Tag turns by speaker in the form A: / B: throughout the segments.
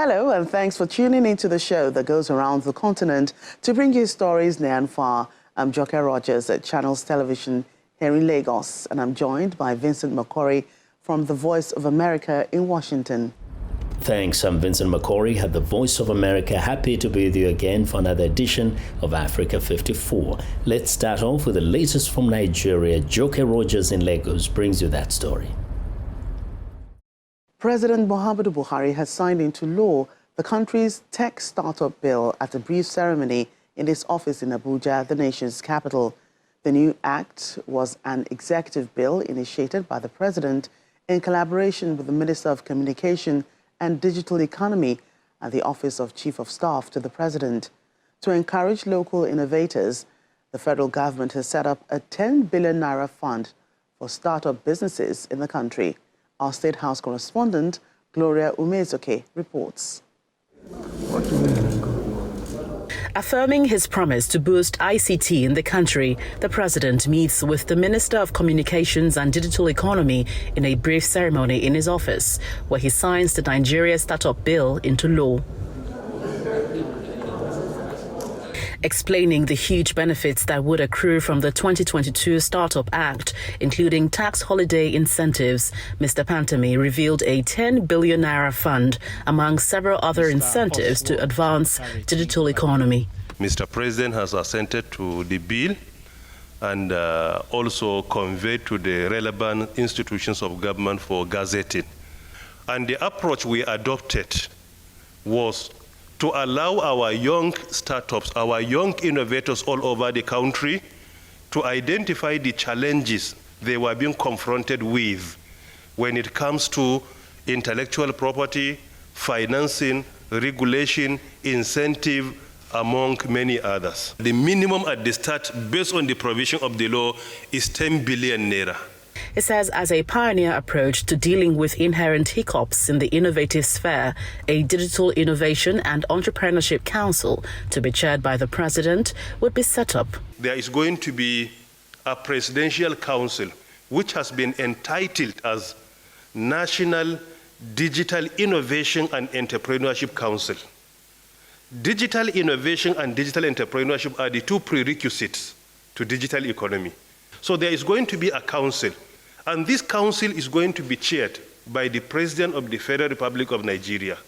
A: Hello, and thanks for tuning into the show that goes around the continent to bring you stories near and far. I'm Joke Rogers at Channels Television here in Lagos, and I'm joined by Vincent McCory from The Voice of America in Washington.
B: Thanks, I'm Vincent McCory at The Voice of America. Happy to be with you again for another edition of Africa 54. Let's start off with the latest from Nigeria. Joke Rogers in Lagos brings you that story.
A: President Muhammadu Buhari has signed into law the country's tech startup bill at a brief ceremony in his office in Abuja, the nation's capital. The new act was an executive bill initiated by the president in collaboration with the Minister of Communication and Digital Economy at the Office of Chief of Staff to the President. To encourage local innovators, the federal government has set up a 10 billion naira fund for startup businesses in the country. Our State House correspondent, Gloria Umezoke, reports.
C: Affirming his promise to boost ICT in the country, the president meets with the Minister of Communications and Digital Economy in a brief ceremony in his office, where he signs the Nigeria Startup Bill into law. Explaining the huge benefits that would accrue from the 2022 Startup Act, including tax holiday incentives, Mr. Pantami revealed a 10 billion naira fund among several other incentives to advance digital economy.
D: Mr. President has assented to the bill and also conveyed to the relevant institutions of government for gazetting. And the approach we adopted was to allow our young startups, our young innovators all over the country to identify the challenges they were being confronted with when it comes to intellectual property, financing, regulation, incentive, among many others. The minimum at the start, based on the provision of the law, is 10 billion naira.
C: It says as a pioneer approach to dealing with inherent hiccups in the innovative sphere, a Digital Innovation and Entrepreneurship Council, to be chaired by the president, would be set up.
D: There is going to be a presidential council which has been entitled as National Digital Innovation and Entrepreneurship Council. Digital innovation and digital entrepreneurship are the two prerequisites to digital economy. So there is going to be a council, and this council is going to be chaired by the President of the Federal Republic of Nigeria.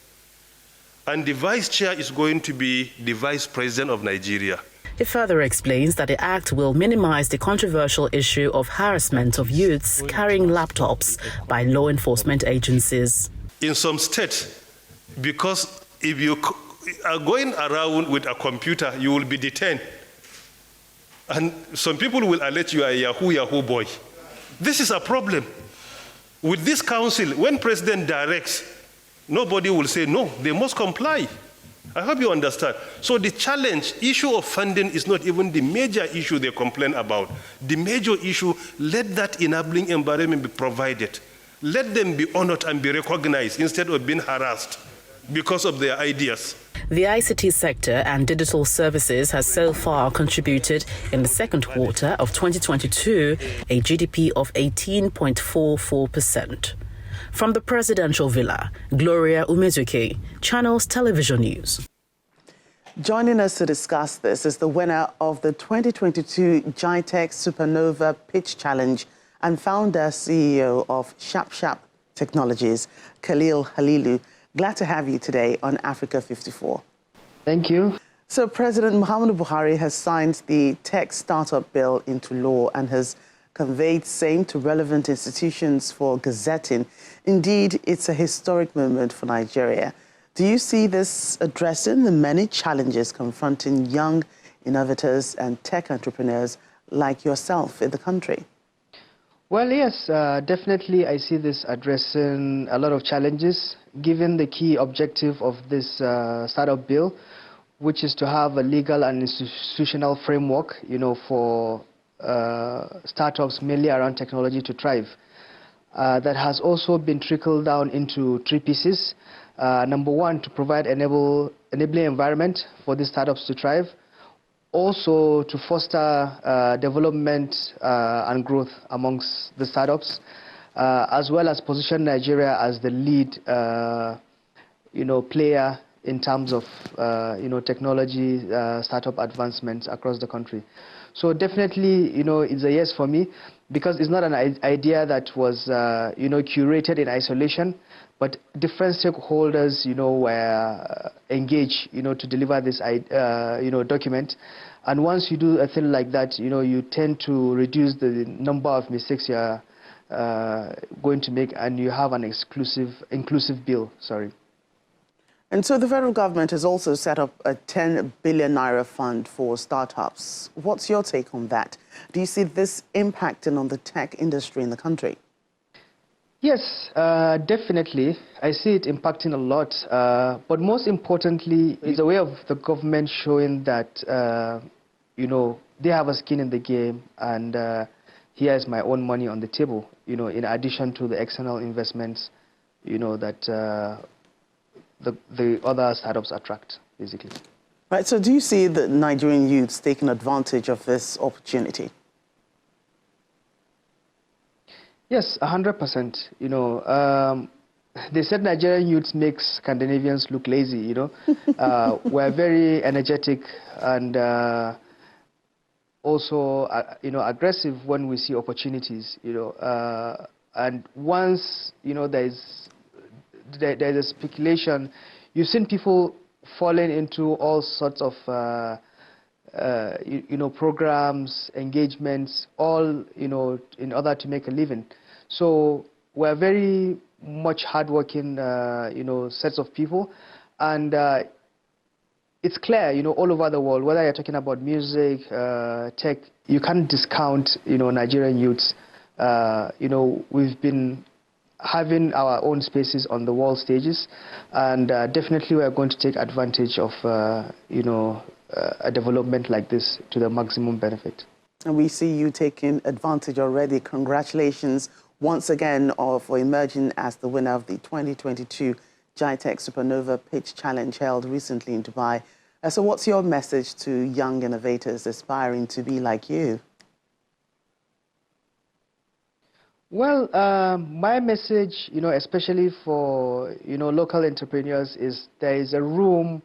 D: And the vice chair is going to be the Vice President of Nigeria.
C: It further explains that the act will minimize the controversial issue of harassment of youths carrying laptops by law enforcement agencies.
D: In some states, because if you are going around with a computer, you will be detained. And some people will allege you are a Yahoo boy. This is a problem. With this council, when president directs, nobody will say no, they must comply. I hope you understand. So the challenge, issue of funding is not even the major issue they complain about. The major issue, let that enabling environment be provided. Let them be honored and be recognized instead of being harassed because of their ideas.
C: The ICT sector and digital services has so far contributed in the second quarter of 2022 a GDP of 18.44%. From the presidential villa, Gloria Umezuke, Channels Television News.
A: Joining us to discuss this is the winner of the 2022 GITEC Supernova Pitch Challenge and founder CEO of Sharp Technologies, Khalil Halilu. Glad to have you today on Africa 54.
E: Thank you.
A: So President Muhammadu Buhari has signed the tech startup bill into law and has conveyed same to relevant institutions for gazetting. Indeed, it's a historic moment for Nigeria. Do you see this addressing the many challenges confronting young innovators and tech entrepreneurs like yourself in the country?
E: Well, yes, definitely I see this addressing a lot of challenges, given the key objective of this startup bill, which is to have a legal and institutional framework, for startups mainly around technology to thrive. That has also been trickled down into three pieces. Number one, to provide enabling environment for these startups to thrive. Also to foster development and growth amongst the startups, as well as position Nigeria as the lead player in terms of, technology startup advancements across the country. So definitely, it's a yes for me, because it's not an idea that was, curated in isolation, but different stakeholders, were engaged, to deliver this, document. And once you do a thing like that, you tend to reduce the number of mistakes you're going to make, and you have an inclusive bill. Sorry.
A: And so the federal government has also set up a 10 billion naira fund for startups. What's your take on that? Do you see this impacting on the tech industry in the country?
E: Yes, definitely. I see it impacting a lot. But most importantly, it's a way of the government showing that, they have a skin in the game, and here's my own money on the table, in addition to the external investments, that the other startups attract, basically.
A: Right, so do you see the Nigerian youths taking advantage of this opportunity?
E: Yes, 100%. They said Nigerian youths make Scandinavians look lazy, We're very energetic and also, aggressive when we see opportunities, and once, there's a speculation. You've seen people falling into all sorts of, programs, engagements, all, in order to make a living. So we're very much hardworking, sets of people, and it's clear, all over the world, whether you're talking about music, tech, you can't discount, Nigerian youths. We've been having our own spaces on the world stages, and definitely we are going to take advantage of, a development like this to the maximum benefit.
A: And we see you taking advantage already. Congratulations once again for emerging as the winner of the 2022 GITEC Supernova Pitch Challenge held recently in Dubai. So what's your message to young innovators aspiring to be like you?
E: Well, my message, especially for, local entrepreneurs, is there is a room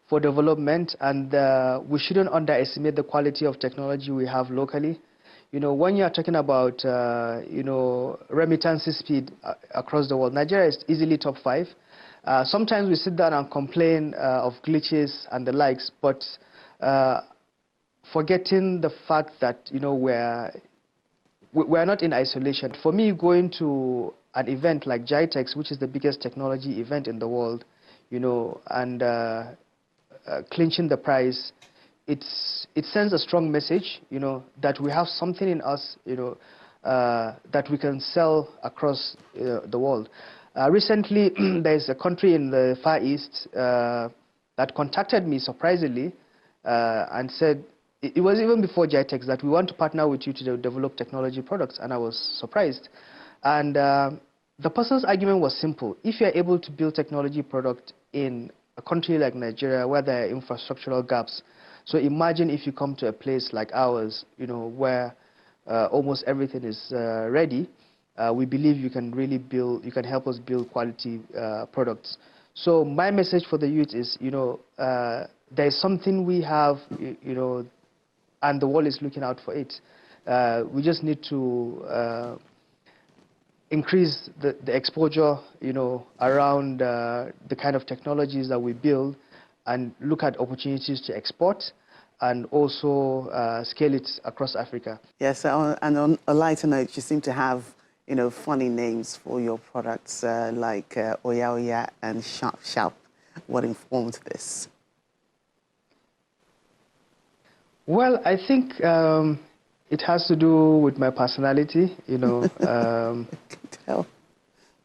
E: for development, and we shouldn't underestimate the quality of technology we have locally. When you're talking about, remittances speed across the world, Nigeria is easily top 5. Sometimes we sit down and complain of glitches and the likes, but forgetting the fact that, we're not in isolation. For me, going to an event like GITEX, which is the biggest technology event in the world, and clinching the prize, it sends a strong message, that we have something in us, that we can sell across the world. Recently, there's a country in the Far East that contacted me surprisingly and said, it was even before GITEX, that we want to partner with you to develop technology products, and I was surprised. And the person's argument was simple. If you're able to build technology product in a country like Nigeria where there are infrastructural gaps, so imagine if you come to a place like ours, where almost everything is ready, we believe you can really help us build quality products. So my message for the youth is, there's something we have, and the world is looking out for it. We just need to increase the exposure, around the kind of technologies that we build, and look at opportunities to export, and also scale it across Africa.
A: Yes, and on a lighter note, you seem to have, funny names for your products like Oya Oya and Sharp Sharp. What informed this?
E: Well, I think it has to do with my personality,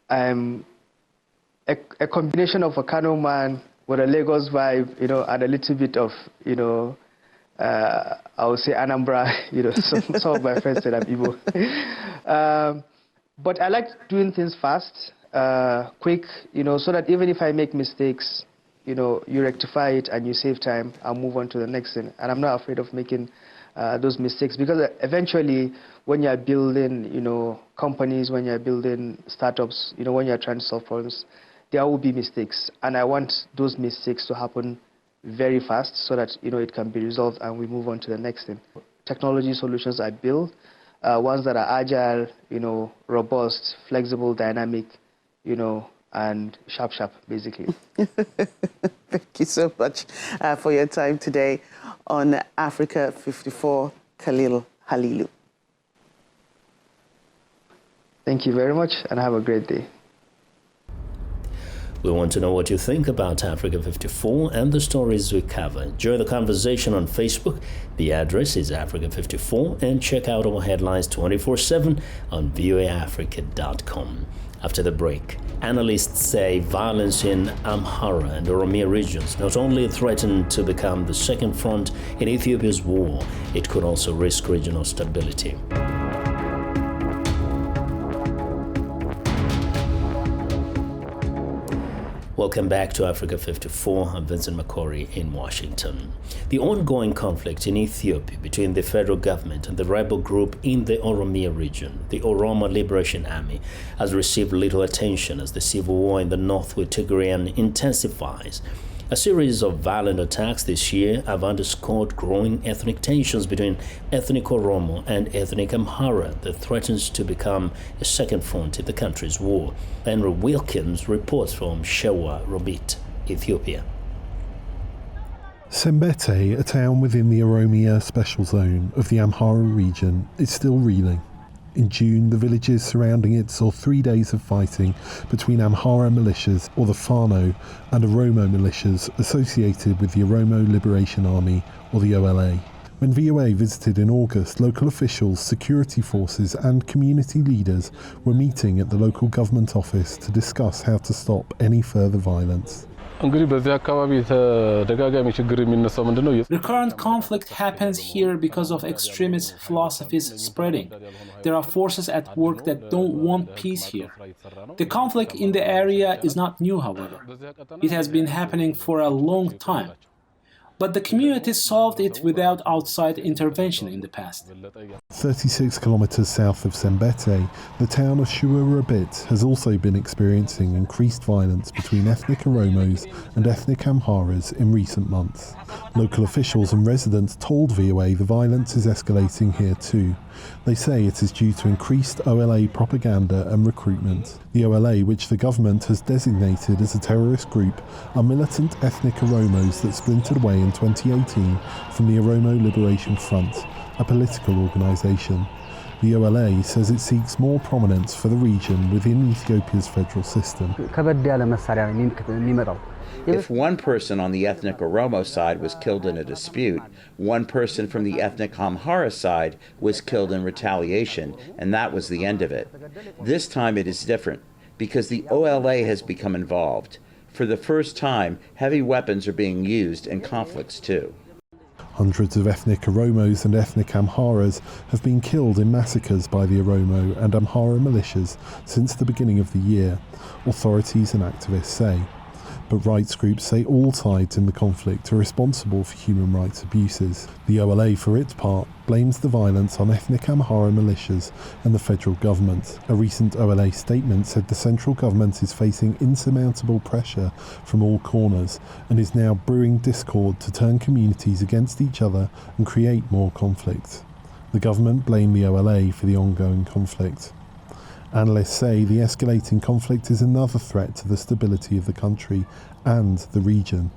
E: I'm a combination of a Kano man with a Lagos vibe, and a little bit of, I would say Anambra, some of my friends said I'm Igbo. But I like doing things fast, quick, so that even if I make mistakes, you rectify it and you save time and move on to the next thing. And I'm not afraid of making those mistakes, because eventually when you're building, companies, when you're building startups, when you're trying to solve problems, there will be mistakes, and I want those mistakes to happen very fast so that it can be resolved and we move on to the next thing. Technology solutions I build, ones that are agile, robust, flexible, dynamic, and sharp, basically.
A: Thank you so much for your time today on Africa 54, Khalil Halilu.
E: Thank you very much, and have a great day.
B: We want to know what you think about Africa 54 and the stories we cover. Join the conversation on Facebook. The address is Africa54, and check out our headlines 24/7 on voaafrica.com. After the break, analysts say violence in Amhara and Oromia regions not only threaten to become the second front in Ethiopia's war, it could also risk regional stability. Welcome back to Africa 54. I'm Vincent McCory in Washington. The ongoing conflict in Ethiopia between the federal government and the rebel group in the Oromia region, the Oromo Liberation Army, has received little attention as the civil war in the north with Tigrayan intensifies. A series of violent attacks this year have underscored growing ethnic tensions between ethnic Oromo and ethnic Amhara that threatens to become a second front in the country's war. Henry Wilkins reports from Shewa, Robit, Ethiopia.
F: Sembete, a town within the Oromia special zone of the Amhara region, is still reeling. In June, the villages surrounding it saw 3 days of fighting between Amhara militias, or the Fano, and Oromo militias associated with the Oromo Liberation Army, or the OLA. When VOA visited in August, local officials, security forces and community leaders were meeting at the local government office to discuss how to stop any further violence.
G: The current conflict happens here because of extremist philosophies spreading. There are forces at work that don't want peace here. The conflict in the area is not new, however. It has been happening for a long time. But the community solved it without outside intervention in the past.
F: 36 kilometers south of Sembete, the town of Shuarabit has also been experiencing increased violence between ethnic Oromos and ethnic Amharas in recent months. Local officials and residents told VOA the violence is escalating here too. They say it is due to increased OLA propaganda and recruitment. The OLA, which the government has designated as a terrorist group, are militant ethnic Oromos that splintered away in 2018 from the Oromo Liberation Front, a political organisation. The OLA says it seeks more prominence for the region within Ethiopia's federal system.
H: If one person on the ethnic Oromo side was killed in a dispute, one person from the ethnic Amhara side was killed in retaliation, and that was the end of it. This time it is different, because the OLA has become involved. For the first time, heavy weapons are being used in conflicts too.
F: Hundreds of ethnic Oromos and ethnic Amharas have been killed in massacres by the Oromo and Amhara militias since the beginning of the year, authorities and activists say. But rights groups say all sides in the conflict are responsible for human rights abuses. The OLA, for its part, blames the violence on ethnic Amhara militias and the federal government. A recent OLA statement said the central government is facing insurmountable pressure from all corners and is now brewing discord to turn communities against each other and create more conflict. The government blamed the OLA for the ongoing conflict. Analysts say the escalating conflict is another threat to the stability of the country and the region.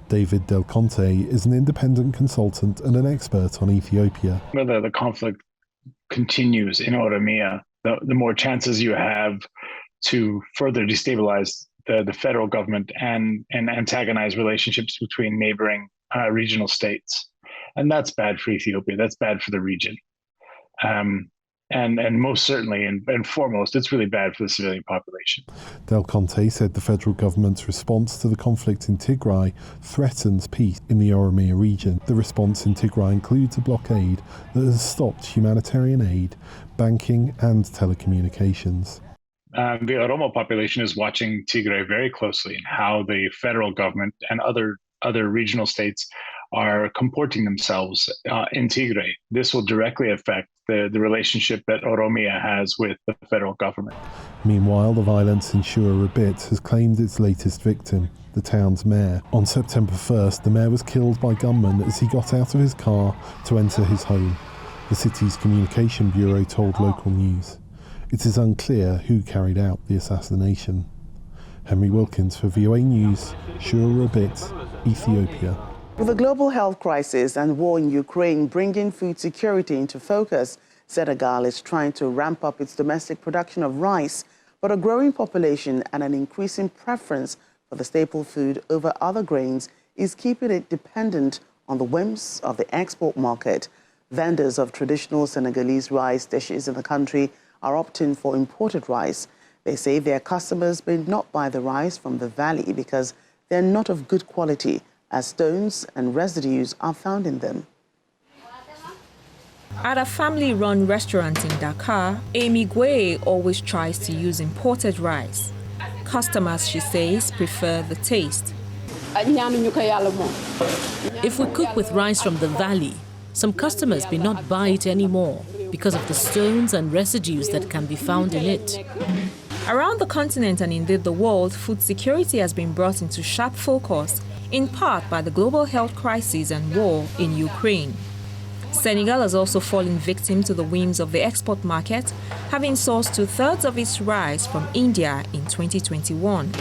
F: David Del Conte is an independent consultant and an expert on Ethiopia.
I: Whether the conflict continues in Oromia, the more chances you have to further destabilize the federal government and antagonize relationships between neighboring regional states. And that's bad for Ethiopia. That's bad for the region. And most certainly and foremost, it's really bad for the civilian population.
F: Del Conte said the federal government's response to the conflict in Tigray threatens peace in the Oromia region. The response in Tigray includes a blockade that has stopped humanitarian aid, banking and telecommunications.
I: The Oromo population is watching Tigray very closely and how the federal government and other regional states are comporting themselves in Tigray. This will directly affect the relationship that Oromia has with the federal government.
F: Meanwhile, the violence in Shura Rabit has claimed its latest victim, the town's mayor. On September 1st, the mayor was killed by gunmen as he got out of his car to enter his home. The city's communication bureau told local news. It is unclear who carried out the assassination. Henry Wilkins for VOA News, Shura Rabit, Ethiopia.
A: With the global health crisis and war in Ukraine bringing food security into focus, Senegal is trying to ramp up its domestic production of rice, but a growing population and an increasing preference for the staple food over other grains is keeping it dependent on the whims of the export market. Vendors of traditional Senegalese rice dishes in the country are opting for imported rice. They say their customers may not buy the rice from the valley because they're not of good quality, as stones and residues are found in them.
J: At a family-run restaurant in Dakar, Amy Gwe always tries to use imported rice. Customers, she says, prefer the taste.
K: If we cook with rice from the valley, some customers may not buy it anymore because of the stones and residues that can be found in it.
J: Around the continent and indeed the world, food security has been brought into sharp focus, in part by the global health crisis and war in Ukraine. Senegal has also fallen victim to the whims of the export market, having sourced 2/3 of its rice from India in 2021.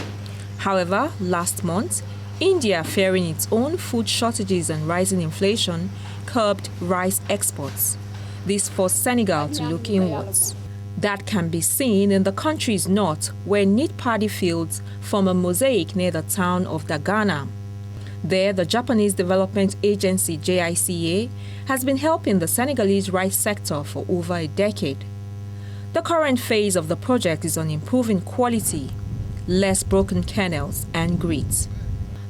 J: However, last month, India, fearing its own food shortages and rising inflation, curbed rice exports. This forced Senegal to look inwards. That can be seen in the country's north, where neat paddy fields form a mosaic near the town of Dagana. There, the Japanese development agency JICA has been helping the Senegalese rice sector for over a decade. The current phase of the project is on improving quality, less broken kernels, and grit.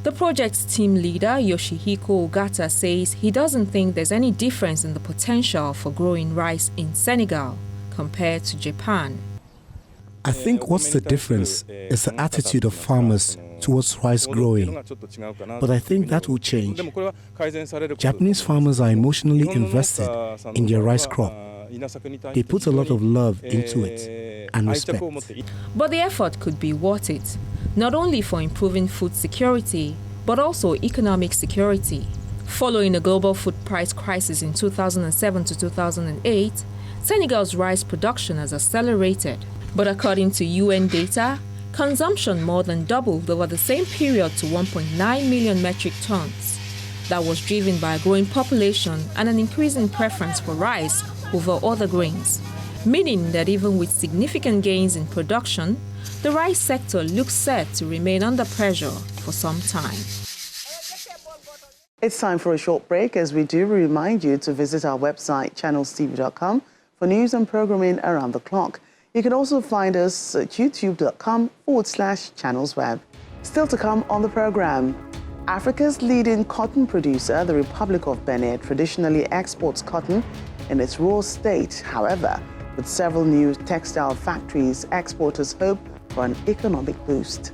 J: The project's team leader, Yoshihiko Ogata, says he doesn't think there's any difference in the potential for growing rice in Senegal compared to Japan.
L: I think what's the difference is the attitude of farmers towards rice growing. But I think that will change. Japanese farmers are emotionally invested in their rice crop. They put a lot of love into it and respect.
J: But the effort could be worth it, not only for improving food security, but also economic security. Following a global food price crisis in 2007 to 2008, Senegal's rice production has accelerated. But according to UN data, consumption more than doubled over the same period to 1.9 million metric tons. That was driven by a growing population and an increasing preference for rice over other grains, meaning that even with significant gains in production, the rice sector looks set to remain under pressure for some time.
A: It's time for a short break. As we do, we remind you to visit our website, channelstv.com, for news and programming around the clock. You can also find us at youtube.com/channelsweb. Still to come on the program, Africa's leading cotton producer, the Republic of Benin, traditionally exports cotton in its raw state. However, with several new textile factories, exporters hope for an economic boost.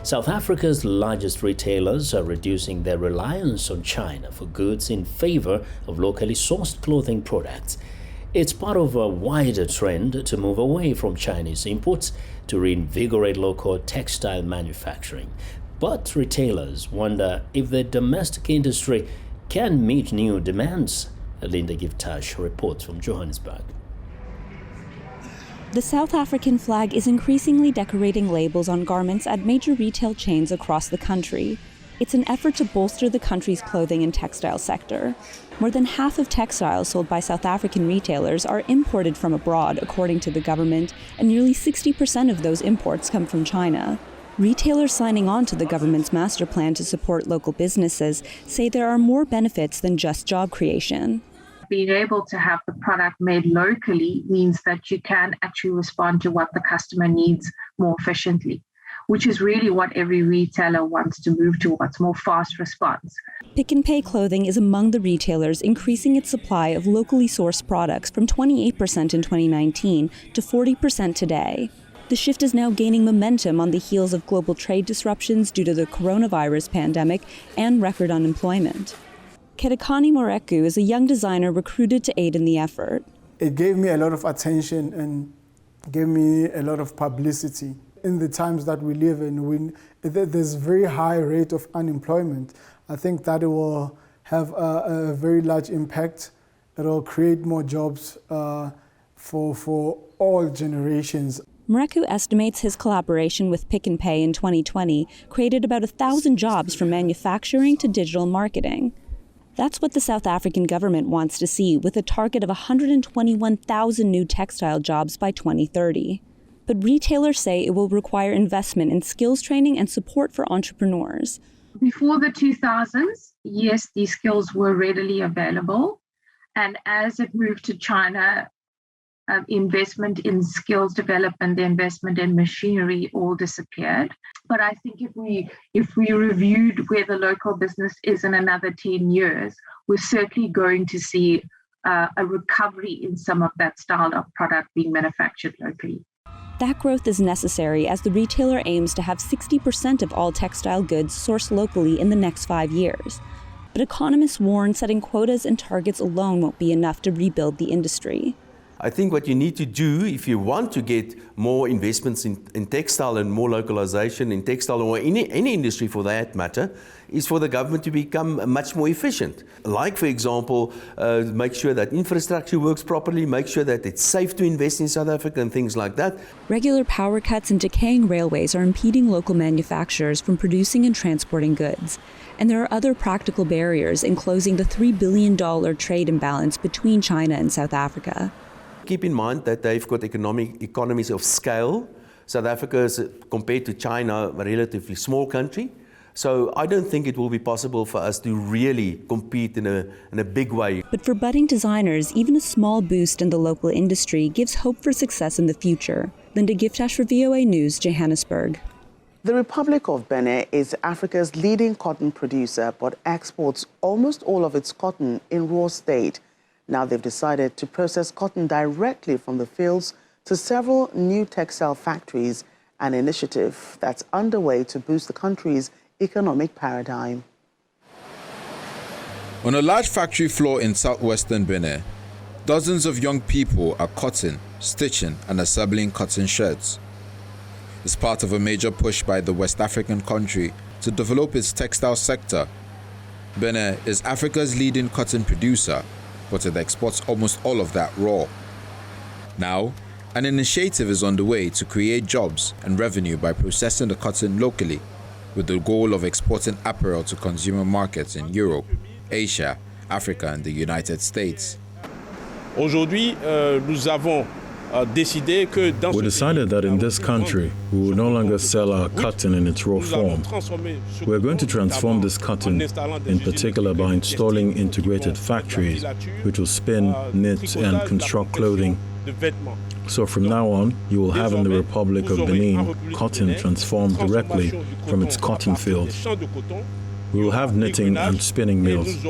B: South Africa's largest retailers are reducing their reliance on China for goods in favor of locally sourced clothing products. It's part of a wider trend to move away from Chinese imports to reinvigorate local textile manufacturing. But retailers wonder if the domestic industry can meet new demands. Linda Giftash reports from Johannesburg.
M: The South African flag is increasingly decorating labels on garments at major retail chains across the country. It's an effort to bolster the country's clothing and textile sector. More than half of textiles sold by South African retailers are imported from abroad, according to the government, and nearly 60% of those imports come from China. Retailers signing on to the government's master plan to support local businesses say there are more benefits than just job creation.
N: Being able to have the product made locally means that you can actually respond to what the customer needs more efficiently, which is really what every retailer wants to move towards, more fast response.
M: Pick and Pay Clothing is among the retailers increasing its supply of locally sourced products from 28% in 2019 to 40% today. The shift is now gaining momentum on the heels of global trade disruptions due to the coronavirus pandemic and record unemployment. Kerekani Moreku is a young designer recruited to aid in the effort.
O: It gave me a lot of attention and gave me a lot of publicity. In the times that we live in, there's a very high rate of unemployment. I think that it will have a very large impact. It will create more jobs for all generations.
M: Moreku estimates his collaboration with Pick and Pay in 2020 created about 1,000 jobs from manufacturing to digital marketing. That's what the South African government wants to see, with a target of 121,000 new textile jobs by 2030. But retailers say it will require investment in skills training and support for entrepreneurs.
N: Before the 2000s, yes, these skills were readily available. And as it moved to China, investment in skills development, the investment in machinery all disappeared. But I think if we reviewed where the local business is in another 10 years, we're certainly going to see a recovery in some of that style of product being manufactured locally.
M: That growth is necessary as the retailer aims to have 60% of all textile goods sourced locally in the next 5 years. But economists warn setting quotas and targets alone won't be enough to rebuild the industry.
P: I think what you need to do if you want to get more investments in textile and more localization in textile or any industry for that matter, is for the government to become much more efficient. Like, for example, make sure that infrastructure works properly, make sure that it's safe to invest in South Africa and things like that.
M: Regular power cuts and decaying railways are impeding local manufacturers from producing and transporting goods. And there are other practical barriers in closing the $3 billion trade imbalance between China and South Africa.
P: Keep in mind that they've got economies of scale. South Africa is, compared to China, a relatively small country. So I don't think it will be possible for us to really compete in a big way.
M: But for budding designers, even a small boost in the local industry gives hope for success in the future. Linda Giftash for VOA News, Johannesburg.
A: The Republic of Benin is Africa's leading cotton producer, but exports almost all of its cotton in raw state. Now they've decided to process cotton directly from the fields to several new textile factories, an initiative that's underway to boost the country's economic paradigm.
Q: On a large factory floor in southwestern Benin, dozens of young people are cutting, stitching and assembling cotton shirts. It's part of a major push by the West African country to develop its textile sector. Benin is Africa's leading cotton producer, but it exports almost all of that raw. Now, an initiative is underway to create jobs and revenue by processing the cotton locally, with the goal of exporting apparel to consumer markets in Europe, Asia, Africa and the United States.
R: Aujourd'hui, nous avons
S: We decided that in this country, we will no longer sell our cotton in its raw form. We're going to transform this cotton, in particular by installing integrated factories, which will spin, knit, and construct clothing. So from now on, you will have in the Republic of Benin cotton transformed directly from its cotton fields. We will have knitting and spinning mills,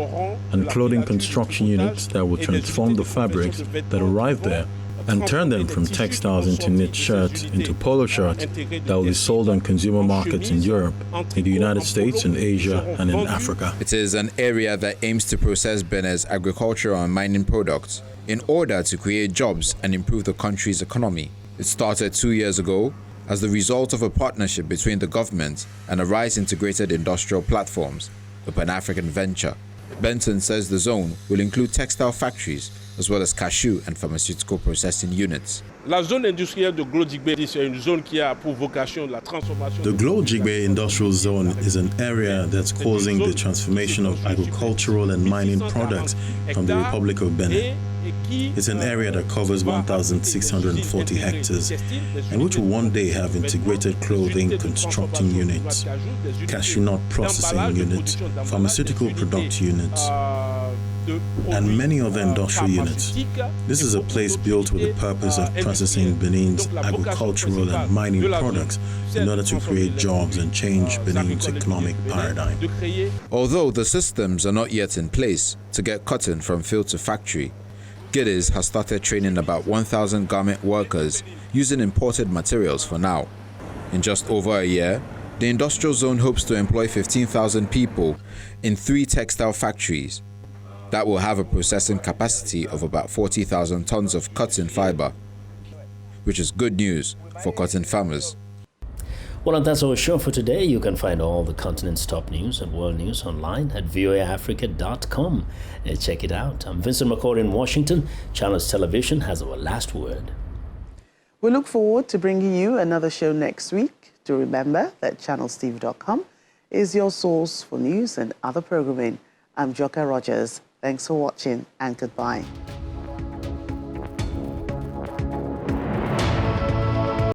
S: and clothing construction units that will transform the fabrics that arrive there and turn them from textiles into knit shirts, into polo shirts that will be sold on consumer markets in Europe, in the United States, in Asia, and in Africa.
Q: It is an area that aims to process Benin's agricultural and mining products in order to create jobs and improve the country's economy. It started 2 years ago as the result of a partnership between the government and Arise Integrated Industrial Platforms, a Pan-African venture. Benton says the zone will include textile factories as well as cashew and pharmaceutical processing units.
R: La zone industrielle de Glo-Djigbe est une zone qui a pour vocation la transformation.
S: The Glo-Djigbe Industrial Zone is an area that's causing the transformation of agricultural and mining products from the Republic of Benin. It's an area that covers 1,640 hectares and which will one day have integrated clothing constructing units, cashew nut processing units, pharmaceutical product units, and many other industrial units. This is a place built with the purpose of processing Benin's agricultural and mining products in order to create jobs and change Benin's economic paradigm.
Q: Although the systems are not yet in place to get cotton from field to factory, Giddes has started training about 1,000 garment workers using imported materials for now. In just over a year, the industrial zone hopes to employ 15,000 people in 3 textile factories, That will have a processing capacity of about 40,000 tons of cotton fiber, which is good news for cotton farmers.
B: Well, and that's our show for today. You can find all the continent's top news and world news online at voaafrica.com. Check it out. I'm Vincent McCord in Washington. Channels Television has our last word.
A: We look forward to bringing you another show next week. To remember that channelstv.com is your source for news and other programming. I'm Joka Rogers. Thanks for watching and goodbye.